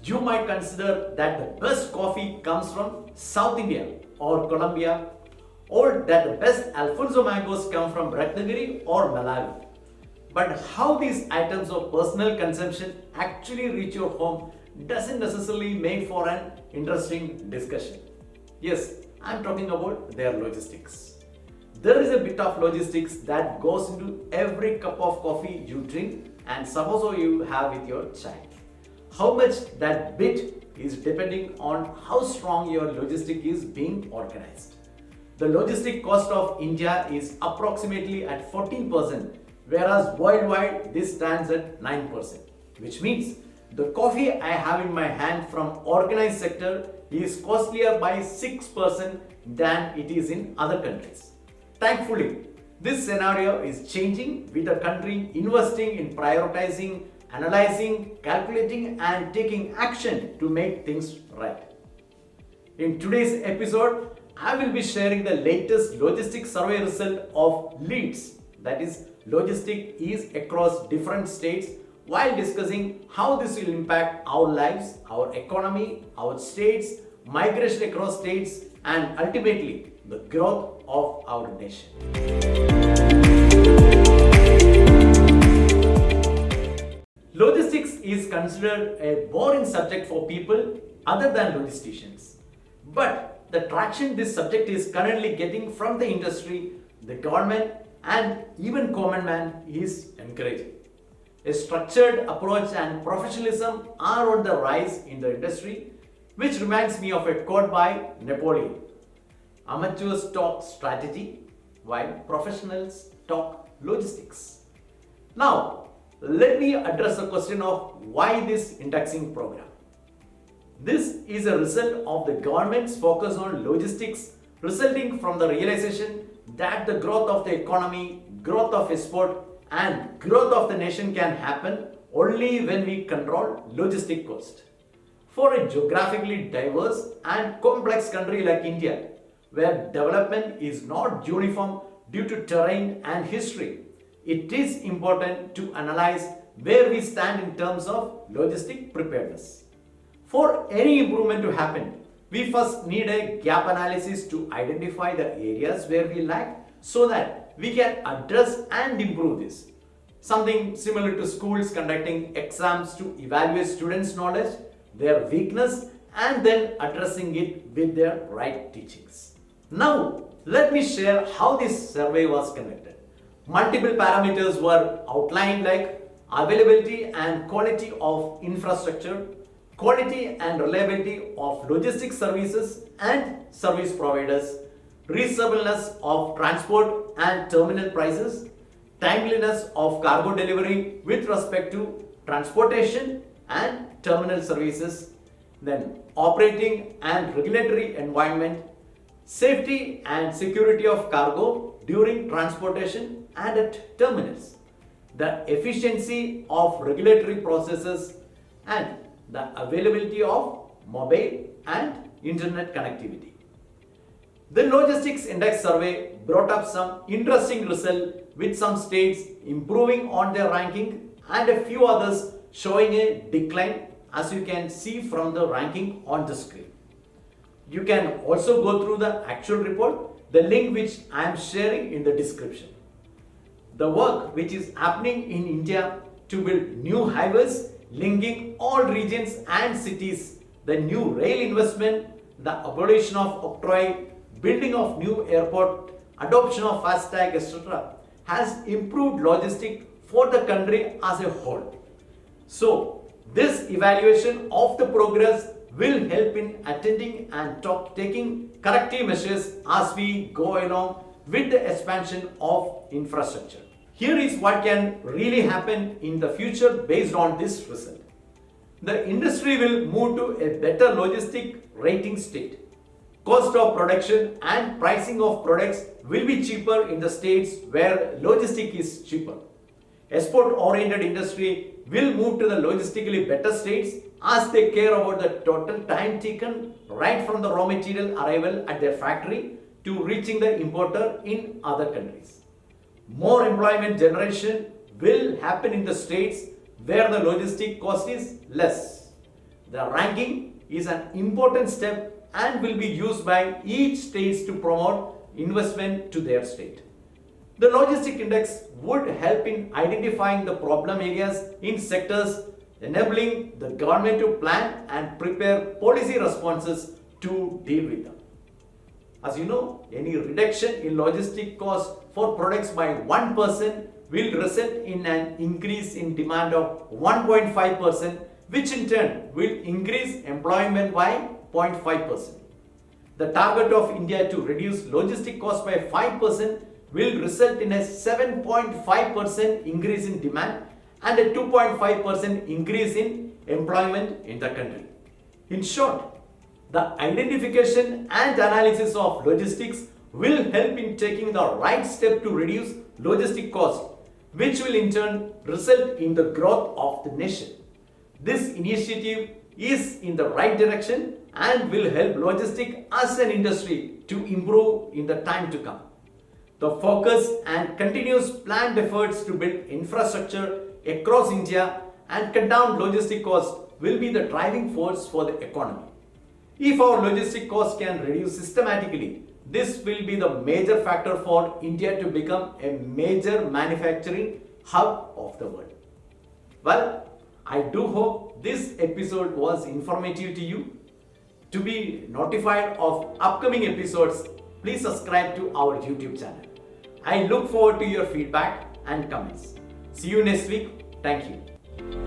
You might consider that the best coffee comes from South India or Colombia, or that the best Alfonso mangoes come from Ratnagiri or Malawi. But how these items of personal consumption actually reach your home doesn't necessarily make for an interesting discussion. Yes, I'm talking about their logistics. There is a bit of logistics that goes into every cup of coffee you drink and suppose you have with your chai. How much that bit is depending on how strong your logistic is being organized. The logistic cost of India is approximately at 14%, whereas worldwide this stands at 9%, which means the coffee I have in my hand from organized sector is costlier by 6% than it is in other countries. Thankfully, this scenario is changing with the country investing in prioritizing, analyzing, calculating and taking action to make things right. In today's episode, I will be sharing the latest logistics survey result of LEADS, that is logistic is across different states, while discussing how this will impact our lives, our economy, our states, migration across states and ultimately the growth of our nation. Logistics is considered a boring subject for people other than logisticians. But the traction this subject is currently getting from the industry, the government and even common man is encouraging. A structured approach and professionalism are on the rise in the industry, which reminds me of a quote by Napoleon. Amateurs talk strategy while professionals talk logistics. Now, let me address the question of why this indexing program. This is a result of the government's focus on logistics resulting from the realization that the growth of the economy, growth of export and growth of the nation can happen only when we control logistic cost. For a geographically diverse and complex country like India, where development is not uniform due to terrain and history, it is important to analyze where we stand in terms of logistic preparedness. For any improvement to happen, we first need a gap analysis to identify the areas where we lack so that we can address and improve this. Something similar to schools conducting exams to evaluate students' knowledge, their weakness and then addressing it with their right teachings. Now, let me share how this survey was conducted. Multiple parameters were outlined like availability and quality of infrastructure, quality and reliability of logistics services and service providers, reasonableness of transport and terminal prices, timeliness of cargo delivery with respect to transportation and terminal services, then operating and regulatory environment, safety and security of cargo during transportation and at terminals, the efficiency of regulatory processes and the availability of mobile and internet connectivity. The Logistics Index survey brought up some interesting results with some states improving on their ranking and a few others showing a decline, as you can see from the ranking on the screen. You can also go through the actual report, the link which I am sharing in the description. The work which is happening in India to build new highways linking all regions and cities, the new rail investment, the abolition of octroi, building of new airport, adoption of FASTag, etc. has improved logistics for the country as a whole. So, this evaluation of the progress will help in attending and taking corrective measures as we go along with the expansion of infrastructure. Here is what can really happen in the future based on this result. The industry will move to a better logistic rating state. Cost of production and pricing of products will be cheaper in the states where logistic is cheaper. Export-oriented industry will move to the logistically better states as they care about the total time taken right from the raw material arrival at their factory to reaching the importer in other countries. More employment generation will happen in the states where the logistic cost is less. The ranking is an important step and will be used by each state to promote investment to their state. The logistic index would help in identifying the problem areas in sectors, enabling the government to plan and prepare policy responses to deal with them. As you know, any reduction in logistic costs for products by 1% will result in an increase in demand of 1.5%, which in turn will increase employment by 0.5%. The target of India to reduce logistic costs by 5% will result in a 7.5% increase in demand and a 2.5% increase in employment in the country. In short, the identification and analysis of logistics will help in taking the right step to reduce logistic costs, which will in turn result in the growth of the nation. This initiative is in the right direction and will help logistics as an industry to improve in the time to come. The focus and continuous planned efforts to build infrastructure across India and cut down logistic costs will be the driving force for the economy. If our logistic costs can reduce systematically, this will be the major factor for India to become a major manufacturing hub of the world. Well, I do hope this episode was informative to you. To be notified of upcoming episodes, please subscribe to our YouTube channel. I look forward to your feedback and comments. See you next week. Thank you.